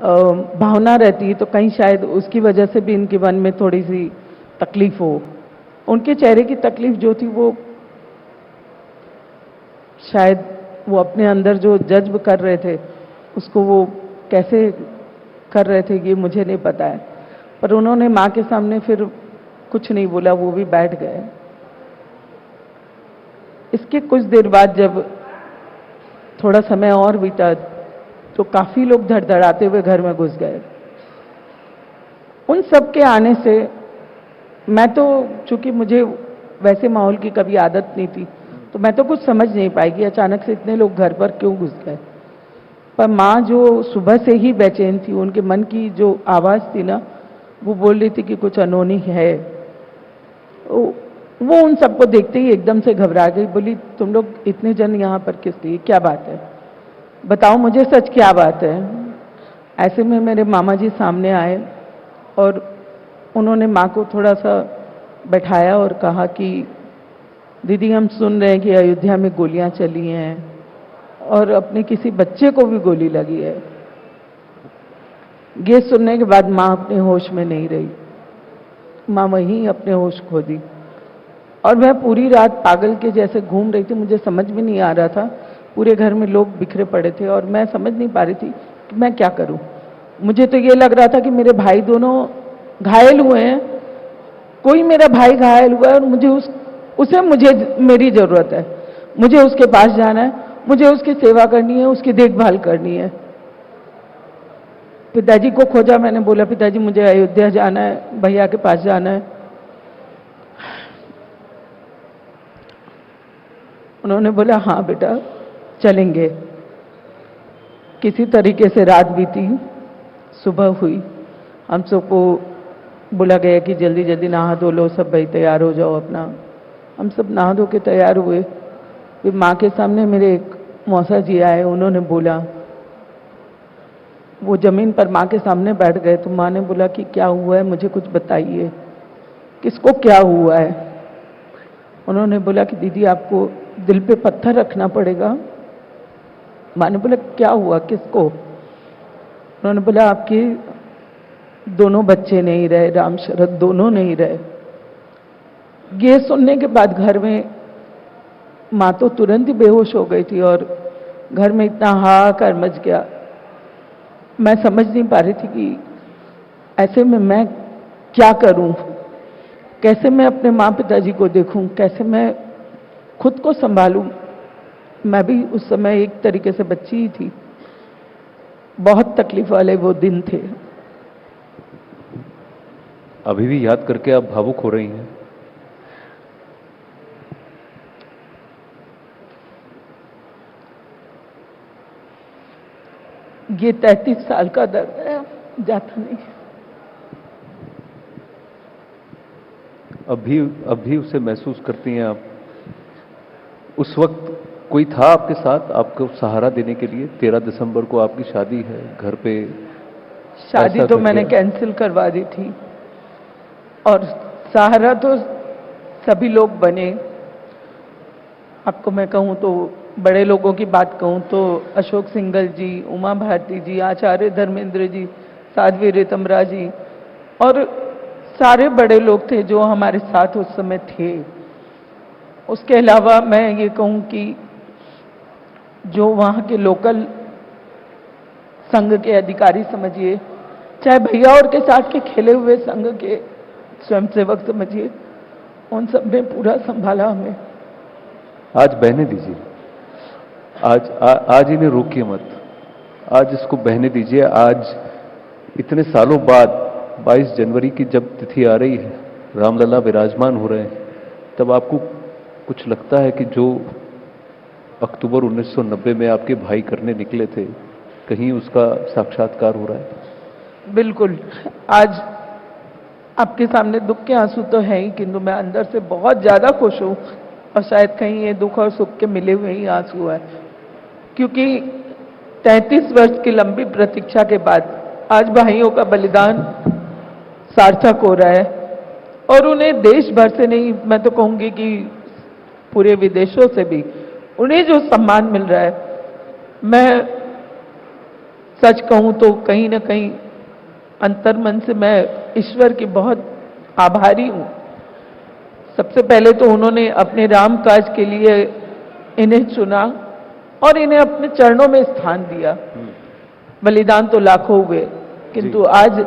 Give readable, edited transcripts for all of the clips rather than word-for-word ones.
भावना रहती है, तो कहीं शायद उसकी वजह से भी इनके मन में थोड़ी सी तकलीफ हो। उनके चेहरे की तकलीफ जो थी वो शायद वो अपने अंदर जो जज्ब कर रहे थे उसको वो कैसे कर रहे थे ये मुझे नहीं पता है, पर उन्होंने माँ के सामने फिर कुछ नहीं बोला, वो भी बैठ गए। इसके कुछ देर बाद जब थोड़ा समय और बीता तो काफी लोग धड़धड़ाते हुए घर में घुस गए। उन सब के आने से मैं तो, चूंकि मुझे वैसे माहौल की कभी आदत नहीं थी, तो मैं तो कुछ समझ नहीं पाई कि अचानक से इतने लोग घर पर क्यों घुस गए। पर माँ जो सुबह से ही बेचैन थी, उनके मन की जो आवाज थी ना, वो बोल रही थी कि कुछ अनहोनी है। वो उन सबको देखते ही एकदम से घबरा गई, बोली तुम लोग इतने जन यहाँ पर किस लिए, क्या बात है, बताओ मुझे सच क्या बात है। ऐसे में मेरे मामा जी सामने आए और उन्होंने माँ को थोड़ा सा बैठाया और कहा कि दीदी हम सुन रहे हैं कि अयोध्या में गोलियां चली हैं और अपने किसी बच्चे को भी गोली लगी है। ये सुनने के बाद माँ अपने होश में नहीं रही, माँ वहीं अपने होश खो दी। और मैं पूरी रात पागल के जैसे घूम रही थी, मुझे समझ में नहीं आ रहा था, पूरे घर में लोग बिखरे पड़े थे और मैं समझ नहीं पा रही थी कि मैं क्या करूं। मुझे तो ये लग रहा था कि मेरे भाई दोनों घायल हुए हैं, कोई मेरा भाई घायल हुआ है और मुझे मेरी जरूरत है, मुझे उसके पास जाना है, मुझे उसकी सेवा करनी है, उसकी देखभाल करनी है। पिताजी को खोजा, मैंने बोला पिताजी मुझे अयोध्या जाना है, भैया के पास जाना है। उन्होंने बोला हाँ बेटा चलेंगे। किसी तरीके से रात बीती, सुबह हुई, हम सबको बोला गया कि जल्दी जल्दी नहा धो लो सब, भाई तैयार हो जाओ अपना। हम सब नहा धो के तैयार हुए। फिर माँ के सामने मेरे एक मौसा जी आए, उन्होंने बोला, वो जमीन पर माँ के सामने बैठ गए, तो माँ ने बोला कि क्या हुआ है, मुझे कुछ बताइए, किसको क्या हुआ है। उन्होंने बोला कि दीदी आपको दिल पे पत्थर रखना पड़ेगा। माँ ने बोला क्या हुआ, किसको। उन्होंने बोला आपके दोनों बच्चे नहीं रहे, राम शरद दोनों नहीं रहे। ये सुनने के बाद घर में माँ तो तुरंत ही बेहोश हो गई थी और घर में इतना हाहाकार मच गया। मैं समझ नहीं पा रही थी कि ऐसे में मैं क्या करूं, कैसे मैं अपने माँ पिताजी को देखूं, कैसे मैं खुद को संभालूं। मैं भी उस समय एक तरीके से बच्ची ही थी। बहुत तकलीफ वाले वो दिन थे। अभी भी याद करके आप भावुक हो रही हैं। ये 33 साल का दर्द है, जाता नहीं। अभी उसे महसूस करती हैं आप। उस वक्त कोई था आपके साथ, आपको सहारा देने के लिए? 13 दिसंबर को आपकी शादी है, घर पे शादी तो मैंने कैंसिल करवा दी थी और सहारा तो सभी लोग बने। आपको मैं कहूँ तो बड़े लोगों की बात कहूँ तो अशोक सिंघल जी, उमा भारती जी, आचार्य धर्मेंद्र जी, साध्वी रीतमरा जी और सारे बड़े लोग थे जो हमारे साथ उस समय थे। उसके अलावा मैं ये कहूँ कि जो वहाँ के लोकल संघ के अधिकारी समझिए, चाहे भैया और के साथ के खेले हुए संघ के स्वयंसेवक समझिए, उन सब ने पूरा संभाला हमें। आज बहने दीजिए, आज इन्हें रोकिए मत, आज इसको बहने दीजिए। आज इतने सालों बाद 22 जनवरी की जब तिथि आ रही है, रामलला विराजमान हो रहे हैं, तब आपको कुछ लगता है कि जो अक्टूबर 1990 में आपके भाई करने निकले थे, कहीं उसका साक्षात्कार हो रहा है? बिल्कुल। आज आपके सामने दुख के आंसू तो है ही, किंतु मैं अंदर से बहुत ज्यादा खुश हूं और शायद कहीं ये दुख और सुख के मिले हुए ही आंसू है, क्योंकि 33 वर्ष की लंबी प्रतीक्षा के बाद आज भाइयों का बलिदान सार्थक हो रहा है और उन्हें देश भर से नहीं, मैं तो कहूंगी कि पूरे विदेशों से भी उन्हें जो सम्मान मिल रहा है, मैं सच कहूं तो कहीं ना कहीं अंतर्मन से मैं ईश्वर की बहुत आभारी हूं। सबसे पहले तो उन्होंने अपने राम काज के लिए इन्हें चुना और इन्हें अपने चरणों में स्थान दिया। बलिदान तो लाखों हुए, किंतु आज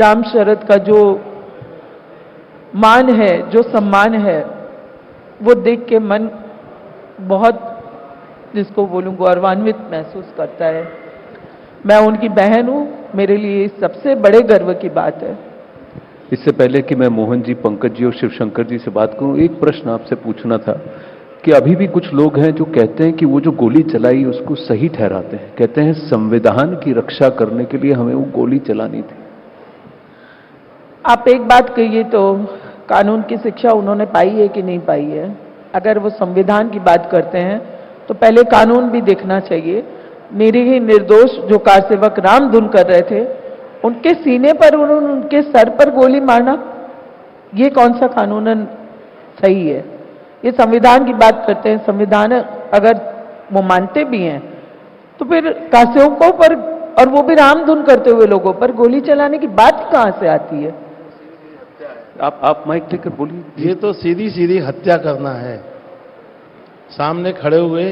राम शरद का जो मान है, जो सम्मान है, वो देख के मन बहुत, जिसको बोलूं, गौरवान्वित महसूस करता है। मैं उनकी बहन हूं, मेरे लिए सबसे बड़े गर्व की बात है। इससे पहले कि मैं मोहन जी, पंकज जी और शिवशंकर जी से बात करूं, एक प्रश्न आपसे पूछना था कि अभी भी कुछ लोग हैं जो कहते हैं कि वो जो गोली चलाई उसको सही ठहराते हैं, कहते हैं संविधान की रक्षा करने के लिए हमें वो गोली चलानी थी। आप एक बात कहिए तो कानून की शिक्षा उन्होंने पाई है कि नहीं पाई है? अगर वो संविधान की बात करते हैं तो पहले कानून भी देखना चाहिए। मेरे ही निर्दोष जो कार सेवक राम धुन कर रहे थे, उनके सीने पर उन्होंने उनके सर पर गोली मारना, ये कौन सा कानूनन सही है? ये संविधान की बात करते हैं। संविधान अगर वो मानते भी हैं तो फिर कारसेवकों पर, और वो भी राम धुन करते हुए लोगों पर गोली चलाने की बात कहां से आती है? आप माइक लेकर बोलिए। ये तो सीधी सीधी हत्या करना है। सामने खड़े हुए